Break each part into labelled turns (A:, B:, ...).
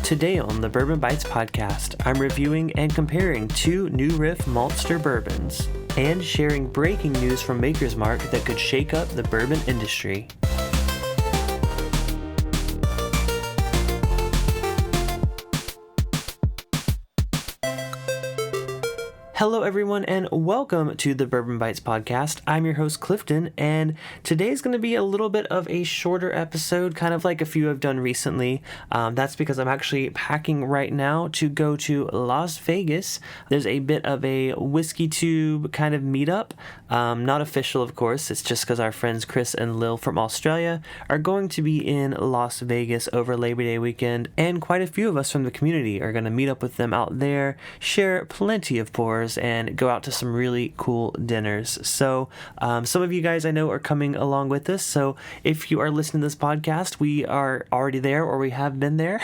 A: Today on the Bourbon Bites podcast, I'm reviewing and comparing two new Riff Malster bourbons and sharing breaking news from Maker's Mark that could shake up the bourbon industry. Hello everyone and welcome to the Bourbon Bites podcast. I'm your host Clifton, and today's going to be a little bit of a shorter episode, kind of like a few I've done recently. That's because I'm actually packing right now to go to Las Vegas. There's a bit of a whiskey tube kind of meetup. Not official, of course. It's just because our friends Chris and Lil from Australia are going to be in Las Vegas over Labor Day weekend, and quite a few of us from the community are going to meet up with them out there, share plenty of pours, and go out to some really cool dinners. So some of you guys I know are coming along with us. So if you are listening to this podcast, we are already there or we have been there.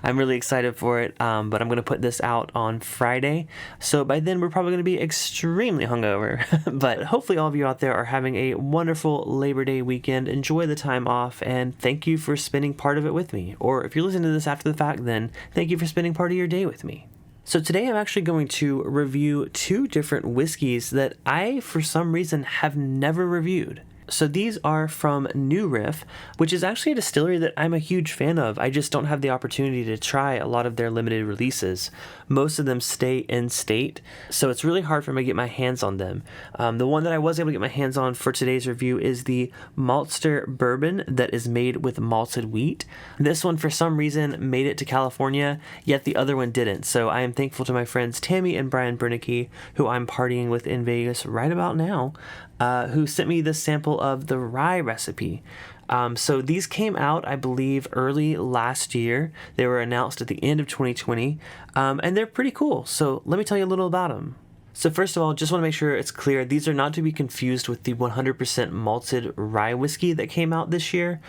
A: I'm really excited for it. But I'm going to put this out on Friday. So by then we're probably going to be extremely hungover. But hopefully all of you out there are having a wonderful Labor Day weekend. Enjoy the time off, and thank you for spending part of it with me. Or if you're listening to this after the fact, then thank you for spending part of your day with me. So today I'm actually going to review two different whiskeys that I, for some reason, have never reviewed. So these are from New Riff, which is actually a distillery that I'm a huge fan of. I just don't have the opportunity to try a lot of their limited releases. Most of them stay in state, so it's really hard for me to get my hands on them. The one that I was able to get my hands on for today's review is the Malster bourbon that is made with malted wheat. This one, for some reason, made it to California, yet the other one didn't. So I am thankful to my friends Tammy and Brian Bernicke, who I'm partying with in Vegas right about now, who sent me this sample of the rye recipe. So these came out, I believe, early last year. They were announced at the end of 2020, and they're pretty cool. So let me tell you a little about them. So first of all, just want to make sure it's clear, these are not to be confused with the 100% malted rye whiskey that came out this year.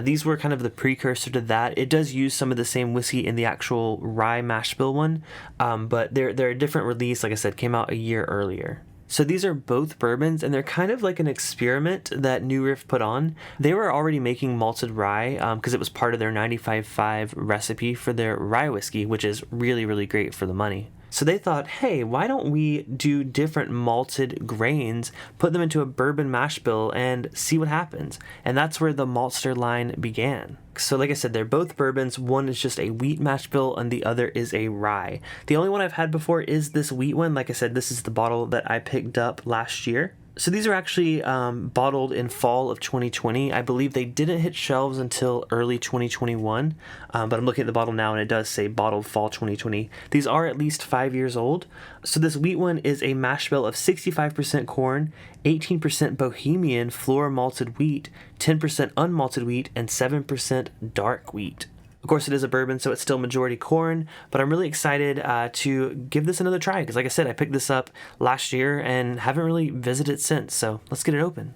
A: These were kind of the precursor to that. It does use some of the same whiskey in the actual rye mash bill one, but they're a different release. Like I said, came out a year earlier. So these are both bourbons, and they're kind of like an experiment that New Riff put on. They were already making malted rye because it was part of their 95.5 recipe for their rye whiskey, which is really, really great for the money. So they thought, hey, why don't we do different malted grains, put them into a bourbon mash bill, and see what happens? And that's where the Malster line began. So like I said, they're both bourbons. One is just a wheat mash bill, and the other is a rye. The only one I've had before is this wheat one. Like I said, this is the bottle that I picked up last year. So these are actually bottled in fall of 2020. I believe they didn't hit shelves until early 2021, but I'm looking at the bottle now and it does say bottled fall 2020. These are at least 5 years old. So this wheat one is a mash bill of 65% corn, 18% Bohemian floor malted wheat, 10% unmalted wheat, and 7% dark wheat. Of course, it is a bourbon, so it's still majority corn, but I'm really excited to give this another try because, like I said, I picked this up last year and haven't really visited since, so let's get it open.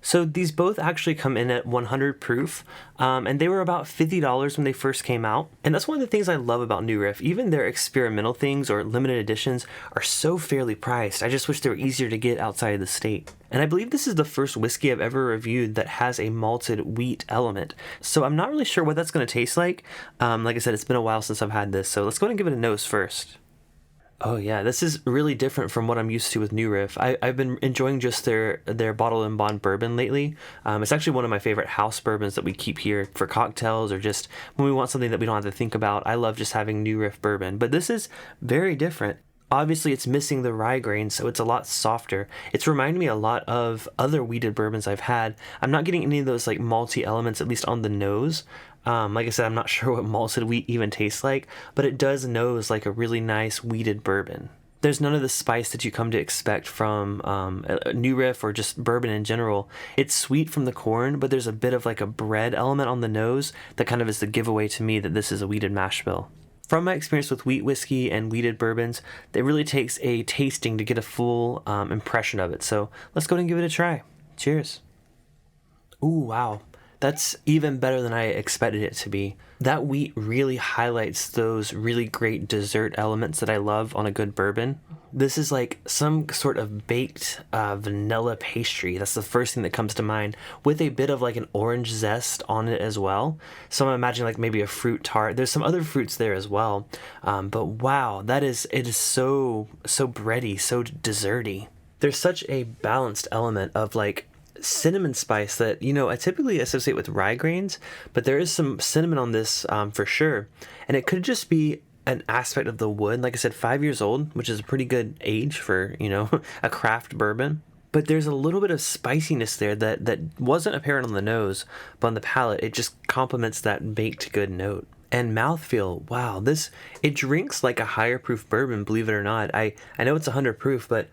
A: So these both actually come in at 100 proof, and they were about $50 when they first came out. And that's one of the things I love about New Riff. Even their experimental things or limited editions are so fairly priced. I just wish they were easier to get outside of the state. And I believe this is the first whiskey I've ever reviewed that has a malted wheat element. So I'm not really sure what that's going to taste like. Like I said, it's been a while since I've had this, so let's go ahead and give it a nose first. Oh yeah, this is really different from what I'm used to with New Riff. I've been enjoying just their bottle and bond bourbon lately. It's actually one of my favorite house bourbons that we keep here for cocktails or just when we want something that we don't have to think about. I love just having New Riff bourbon, but this is very different. Obviously, it's missing the rye grain, so it's a lot softer. It's reminding me a lot of other wheated bourbons I've had. I'm not getting any of those like malty elements, at least on the nose. Like I said, I'm not sure what malted wheat even tastes like, but it does nose like a really nice wheated bourbon. There's none of the spice that you come to expect from New Riff or just bourbon in general. It's sweet from the corn, but there's a bit of like a bread element on the nose that kind of is the giveaway to me that this is a wheated mash bill. From my experience with wheat whiskey and wheated bourbons, it really takes a tasting to get a full impression of it. So let's go ahead and give it a try. Cheers. Ooh, wow. That's even better than I expected it to be. That wheat really highlights those really great dessert elements that I love on a good bourbon. This is like some sort of baked vanilla pastry. That's the first thing that comes to mind, with a bit of like an orange zest on it as well. So I'm imagining like maybe a fruit tart. There's some other fruits there as well. But wow, it is so bready, so desserty. There's such a balanced element of like cinnamon spice that, I typically associate with rye grains, but there is some cinnamon on this for sure. And it could just be an aspect of the wood. Like I said, 5 years old, which is a pretty good age for, a craft bourbon. But there's a little bit of spiciness there that wasn't apparent on the nose, but on the palate, it just complements that baked good note. And mouthfeel, wow, it drinks like a higher proof bourbon, believe it or not. I know it's 100 proof, but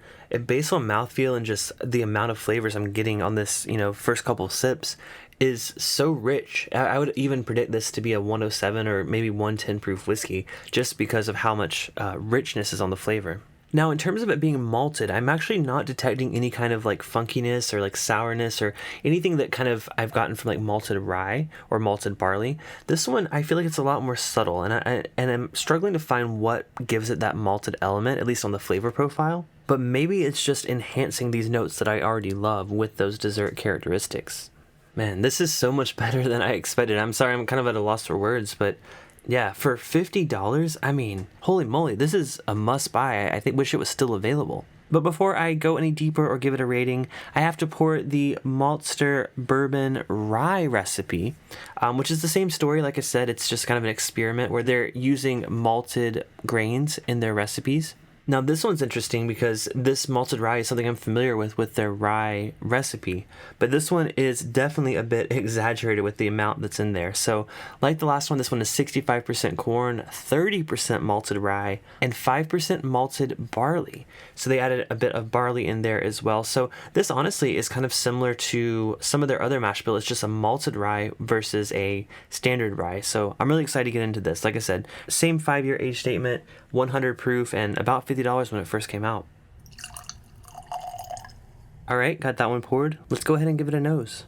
A: based on mouthfeel and just the amount of flavors I'm getting on this, first couple of sips is so rich. I would even predict this to be a 107 or maybe 110 proof whiskey, just because of how much richness is on the flavor. Now, in terms of it being malted, I'm actually not detecting any kind of like funkiness or like sourness or anything that kind of I've gotten from like malted rye or malted barley. This one, I feel like it's a lot more subtle, and I'm struggling to find what gives it that malted element, at least on the flavor profile. But maybe it's just enhancing these notes that I already love with those dessert characteristics. Man, this is so much better than I expected. I'm sorry, I'm kind of at a loss for words, but yeah, for $50, I mean, holy moly, this is a must buy. I wish it was still available. But before I go any deeper or give it a rating, I have to pour the Malster Bourbon Rye recipe, which is the same story. Like I said, it's just kind of an experiment where they're using malted grains in their recipes. Now, this one's interesting because this malted rye is something I'm familiar with their rye recipe, but this one is definitely a bit exaggerated with the amount that's in there. So, like the last one, this one is 65% corn, 30% malted rye, and 5% malted barley. So they added a bit of barley in there as well. So this honestly is kind of similar to some of their other mash bill. It's just a malted rye versus a standard rye. So I'm really excited to get into this. Like I said, same 5-year age statement, 100 proof, and about $50 when it first came out. All right, got that one poured. Let's go ahead and give it a nose.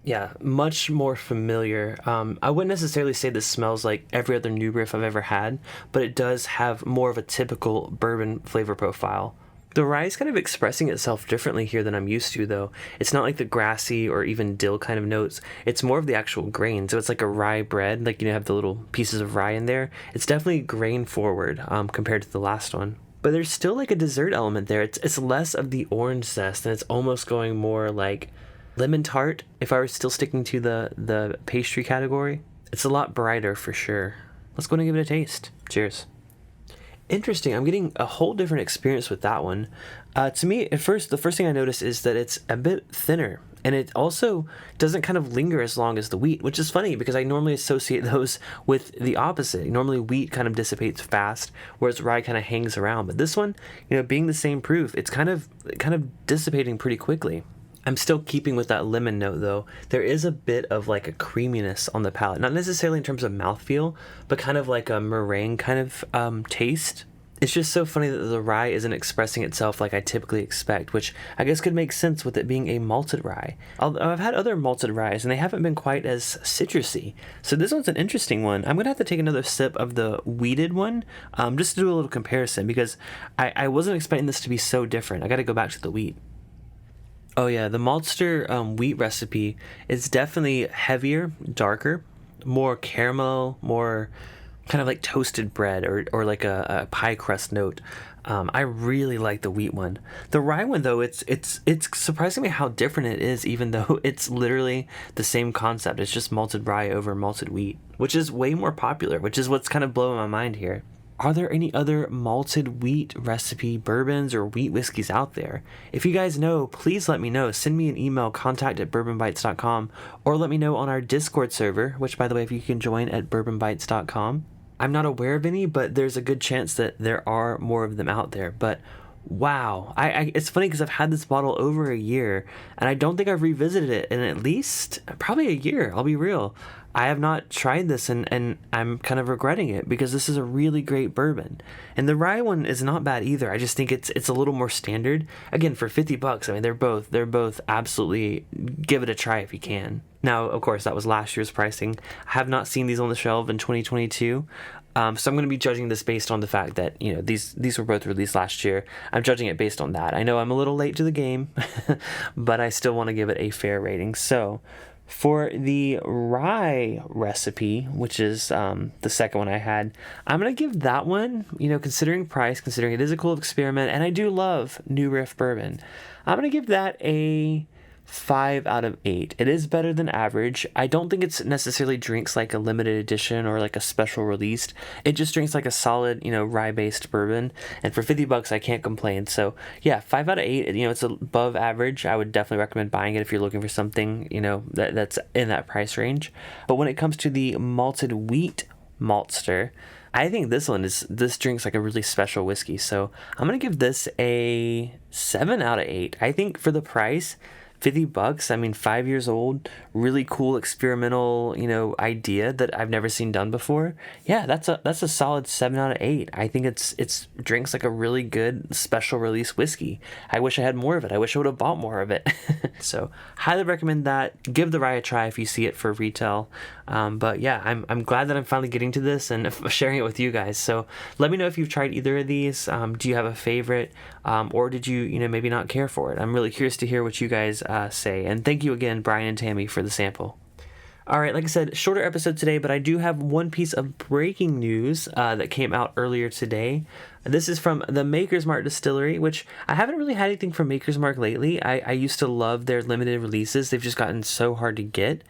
A: Yeah, much more familiar. I wouldn't necessarily say this smells like every other new Riff I've ever had, but it does have more of a typical bourbon flavor profile. The rye is kind of expressing itself differently here than I'm used to, though. It's not like the grassy or even dill kind of notes. It's more of the actual grain. So it's like a rye bread, like, have the little pieces of rye in there. It's definitely grain forward compared to the last one. But there's still like a dessert element there. It's less of the orange zest, and it's almost going more like lemon tart, if I were still sticking to the pastry category. It's a lot brighter for sure. Let's go and give it a taste. Cheers. Interesting. I'm getting a whole different experience with that one. To me, the first thing I notice is that it's a bit thinner, and it also doesn't kind of linger as long as the wheat, which is funny because I normally associate those with the opposite. Normally wheat kind of dissipates fast, whereas rye kind of hangs around. But this one, being the same proof, it's kind of dissipating pretty quickly. I'm still keeping with that lemon note, though. There is a bit of like a creaminess on the palate, not necessarily in terms of mouthfeel, but kind of like a meringue kind of taste. It's just so funny that the rye isn't expressing itself like I typically expect, which I guess could make sense with it being a malted rye. I've had other malted ryes, and they haven't been quite as citrusy. So this one's an interesting one. I'm going to have to take another sip of the wheated one, just to do a little comparison, because I wasn't expecting this to be so different. I got to go back to the wheat. Oh yeah, the Malster wheat recipe is definitely heavier, darker, more caramel, more kind of like toasted bread or like a pie crust note. I really like the wheat one. The rye one, though, it's surprising me how different it is, even though it's literally the same concept. It's just malted rye over malted wheat, which is way more popular, which is what's kind of blowing my mind here. Are there any other malted wheat recipe bourbons or wheat whiskeys out there? If you guys know, please let me know. Send me an email, contact@bourbonbites.com, or let me know on our Discord server, which, by the way, if you can join at bourbonbites.com. I'm not aware of any, but there's a good chance that there are more of them out there. But Wow. It's funny because I've had this bottle over a year, and I don't think I've revisited it in at least probably a year. I'll be real. I have not tried this, and I'm kind of regretting it because this is a really great bourbon. And the rye one is not bad either. I just think it's a little more standard. Again, for $50, I mean, they're both absolutely, give it a try if you can. Now, of course, that was last year's pricing. I have not seen these on the shelf in 2022. So I'm going to be judging this based on the fact that, you know, these were both released last year. I'm judging it based on that. I know I'm a little late to the game, but I still want to give it a fair rating. So for the rye recipe, which is the second one I had, I'm going to give that one, you know, considering price, considering it is a cool experiment, and I do love New Riff Bourbon, I'm going to give that a 5 out of 8. It is better than average. I don't think it's necessarily drinks like a limited edition or like a special released. It just drinks like a solid, you know, rye-based bourbon. And for $50, I can't complain. So yeah, 5 out of 8. You know, it's above average. I would definitely recommend buying it if you're looking for something, you know, that's in that price range. But when it comes to the malted wheat Malster, I think this drinks like a really special whiskey. So I'm gonna give this a 7 out of 8. I think for the price, $50, I mean, 5 years old, really cool experimental, you know, idea that I've never seen done before. Yeah, that's a solid 7 out of 8. I think it's drinks like a really good special release whiskey. I wish I had more of it. I wish I would have bought more of it. So highly recommend that. Give the rye a try if you see it for retail. But yeah, I'm glad that I'm finally getting to this and sharing it with you guys. So let me know if you've tried either of these. Do you have a favorite, or did you know, maybe not care for it? I'm really curious to hear what you guys say. And thank you again, Brian and Tammy, for the sample. All right, like I said, shorter episode today, but I do have one piece of breaking news that came out earlier today. This is from the Maker's Mark Distillery, which I haven't really had anything from Maker's Mark lately. I used to love their limited releases. They've just gotten so hard to get.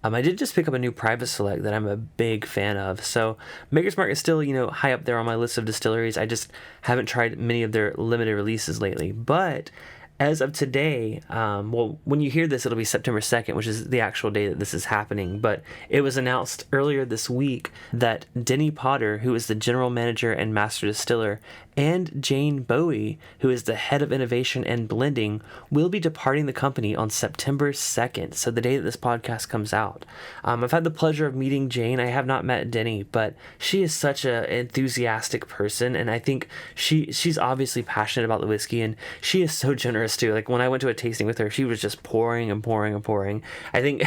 A: I did just pick up a new private select that I'm a big fan of. So Maker's Mark is still, you know, high up there on my list of distilleries. I just haven't tried many of their limited releases lately. But as of today, well, when you hear this, it'll be September 2nd, which is the actual day that this is happening. But it was announced earlier this week that Denny Potter, who is the general manager and master distiller, and Jane Bowie, who is the head of innovation and blending, will be departing the company on September 2nd, so the day that this podcast comes out. I've had the pleasure of meeting Jane. I have not met Denny, but she is such an enthusiastic person, and I think she's obviously passionate about the whiskey, and she is so generous too. Like when I went to a tasting with her, she was just pouring and pouring and pouring. I think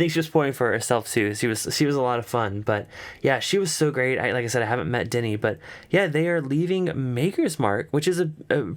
A: she was pouring for herself too. She was a lot of fun, but yeah, she was so great. Like I said, I haven't met Denny, but yeah, they are leaving Maker's Mark, which is a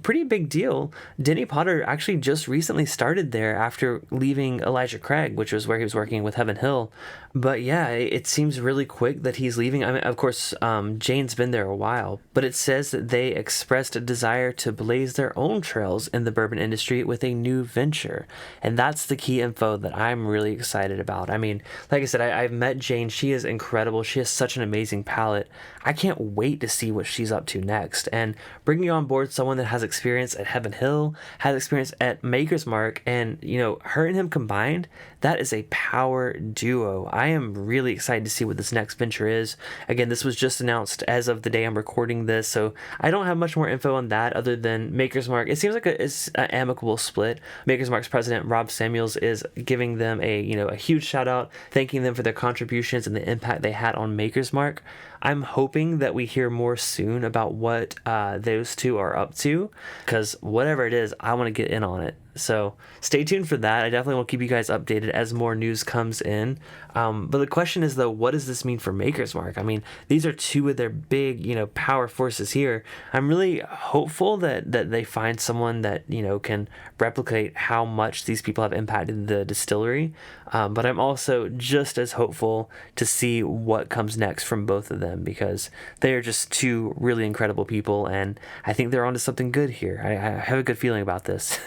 A: pretty big deal. Denny Potter actually just recently started there after leaving Elijah Craig, which was where he was working with Heaven Hill. But yeah, it seems really quick that he's leaving. I mean, of course, Jane's been there a while, but it says that they expressed a desire to blaze their own trails in the bourbon industry with a new venture. And that's the key info that I'm really excited about. I mean, like I said, I've met Jane. She is incredible. She has such an amazing palate. I can't wait to see what she's up to next. And bringing on board someone that has experience at Heaven Hill, has experience at Maker's Mark, and, you know, her and him combined, that is a power duo. I am really excited to see what this next venture is. Again, this was just announced as of the day I'm recording this, so I don't have much more info on that other than Maker's Mark. It seems like it's an amicable split. Maker's Mark's president, Rob Samuels, is giving them a huge shout out, thanking them for their contributions and the impact they had on Maker's Mark. I'm hoping that we hear more soon about what those two are up to, because whatever it is, I want to get in on it. So stay tuned for that. I definitely will keep you guys updated as more news comes in. But the question is, though, what does this mean for Maker's Mark? I mean, these are two of their big, power forces here. I'm really hopeful that they find someone that, can replicate how much these people have impacted the distillery. But I'm also just as hopeful to see what comes next from both of them, because they are just two really incredible people, and I think they're onto something good here. I have a good feeling about this.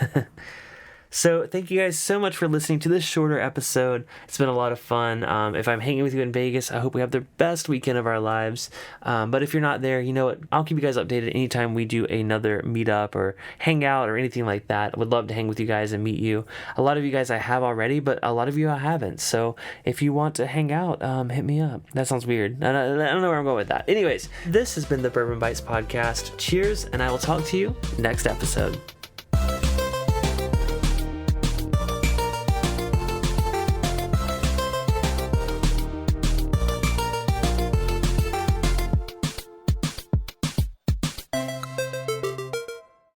A: So thank you guys so much for listening to this shorter episode. It's been a lot of fun. If I'm hanging with you in Vegas, I hope we have the best weekend of our lives. But if you're not there, you know what? I'll keep you guys updated anytime we do another meetup or hangout or anything like that. I would love to hang with you guys and meet you. A lot of you guys I have already, but a lot of you I haven't. So if you want to hang out, hit me up. That sounds weird. I don't know where I'm going with that. Anyways, this has been the Bourbon Bites podcast. Cheers, and I will talk to you next episode.